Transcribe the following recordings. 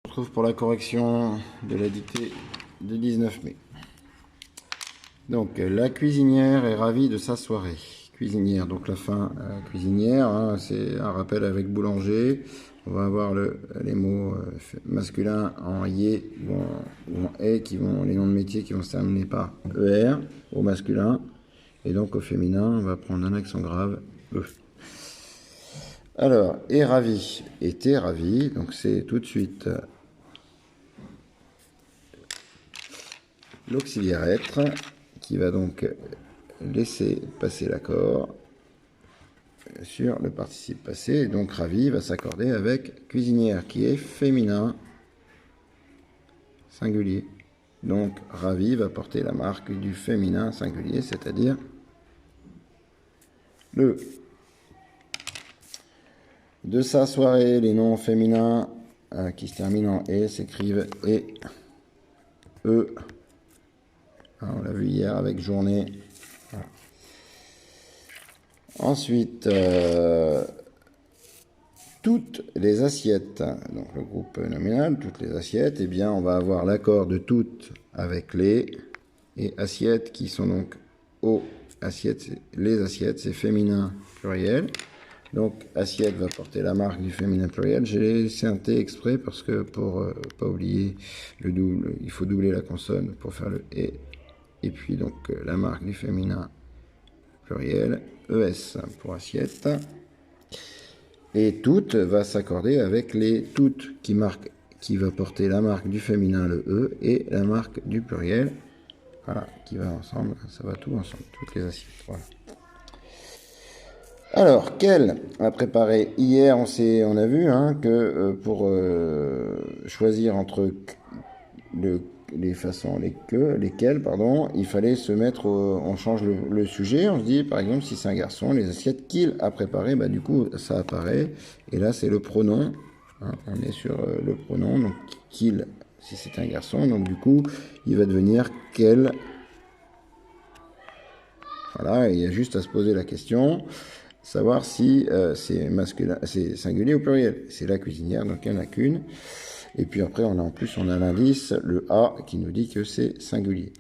On se retrouve pour la correction de la dictée du 19 mai. Donc, la cuisinière est ravie de sa soirée. Cuisinière, donc la fin cuisinière, hein, c'est un rappel avec boulanger. On va avoir les mots masculins en yé ou en é, les noms de métiers qui vont se terminer par er au masculin. Et donc au féminin, on va prendre un accent grave, e. Alors, est ravi, était ravi, donc c'est tout de suite l'auxiliaire être qui va donc laisser passer l'accord sur le participe passé. Et donc ravi va s'accorder avec cuisinière qui est féminin singulier. Donc ravi va porter la marque du féminin singulier, c'est-à-dire le. De sa soirée, les noms féminins qui se terminent en et s'écrivent et, e. On l'a vu hier avec journée. Voilà. Ensuite, toutes les assiettes, donc le groupe nominal, toutes les assiettes, eh bien, on va avoir l'accord de toutes avec les et assiettes qui sont donc au assiettes. Les assiettes, c'est féminin pluriel. Donc, assiette va porter la marque du féminin pluriel. J'ai laissé un T exprès parce que pour pas oublier le double, il faut doubler la consonne pour faire le et. Et puis donc la marque du féminin pluriel, ES pour assiette. Et toutes va s'accorder avec les toutes qui va porter la marque du féminin, le E, et la marque du pluriel. Voilà, qui va ensemble, ça va tout ensemble, toutes les assiettes. Voilà. Alors, qu'elle a préparé hier, on a vu hein, que pour choisir entre lesquelles, il fallait se mettre, on change le sujet, on se dit par exemple si c'est un garçon, les assiettes qu'il a préparées, bah, du coup ça apparaît, et là c'est le pronom, hein, on est sur le pronom, donc qu'il, si c'est un garçon, donc du coup il va devenir qu'elle. Voilà, et il y a juste à se poser la question, savoir si c'est masculin, c'est singulier ou pluriel. C'est la cuisinière, donc il n'y en a qu'une. Et puis après, on a l'indice, le A, qui nous dit que c'est singulier.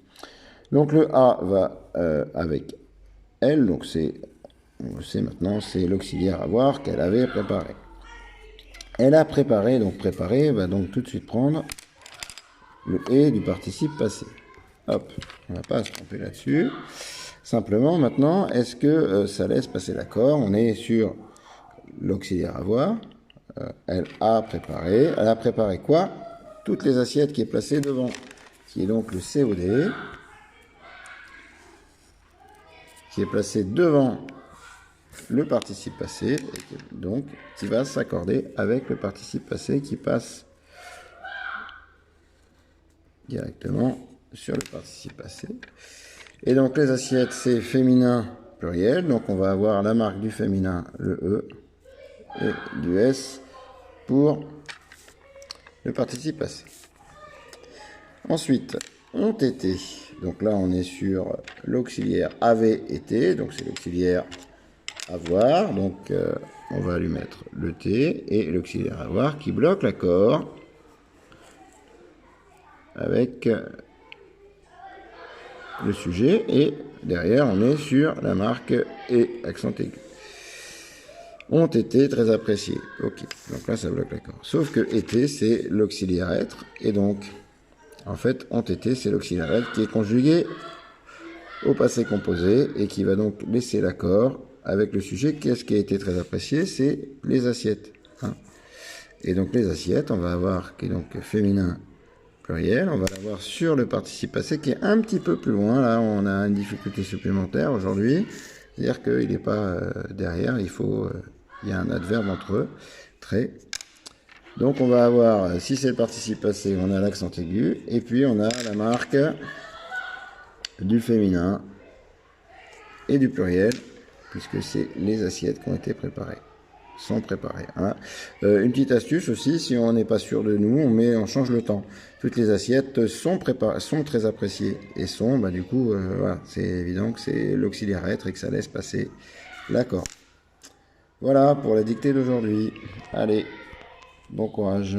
Donc le A va avec elle, donc on le sait maintenant, c'est l'auxiliaire avoir qu'elle avait préparé. Elle a préparé, donc préparé va donc tout de suite prendre le et du participe passé. Hop, on n'a pas à se tromper là-dessus. Simplement, maintenant, est-ce que ça laisse passer l'accord? On est sur l'auxiliaire avoir. Elle a préparé. Elle a préparé quoi? Toutes les assiettes qui est placée devant, qui est donc le COD, qui est placé devant le participe passé, et donc qui va s'accorder avec le participe passé qui passe directement sur le participe passé. Et donc les assiettes, c'est féminin pluriel, donc on va avoir la marque du féminin, le E, et du S pour le participe passé. Ensuite, ont été, donc là on est sur l'auxiliaire avait été, donc c'est l'auxiliaire avoir, donc on va lui mettre le T, et l'auxiliaire avoir qui bloque l'accord avec le sujet, et derrière on est sur la marque et accent aigu. Ont été très appréciés. Ok, donc là ça bloque l'accord. Sauf que été c'est l'auxiliaire être, et donc en fait ont été c'est l'auxiliaire être qui est conjugué au passé composé et qui va donc laisser l'accord avec le sujet. Qu'est-ce qui a été très apprécié? C'est les assiettes. Hein. Et donc les assiettes, on va avoir qui est donc féminin pluriel, on va l'avoir sur le participe passé qui est un petit peu plus loin. Là, on a une difficulté supplémentaire aujourd'hui. C'est-à-dire qu'il n'est pas derrière, il y a un adverbe entre eux, très. Donc on va avoir, si c'est le participe passé, on a l'accent aigu, et puis on a la marque du féminin et du pluriel, puisque c'est les assiettes qui ont été préparées. Sont préparées. Hein. Une petite astuce aussi, si on n'est pas sûr de nous, on change le temps. Toutes les assiettes sont très appréciées et sont, bah, du coup, voilà, c'est évident que c'est l'auxiliaire être et que ça laisse passer l'accord. Voilà pour la dictée d'aujourd'hui. Allez, bon courage.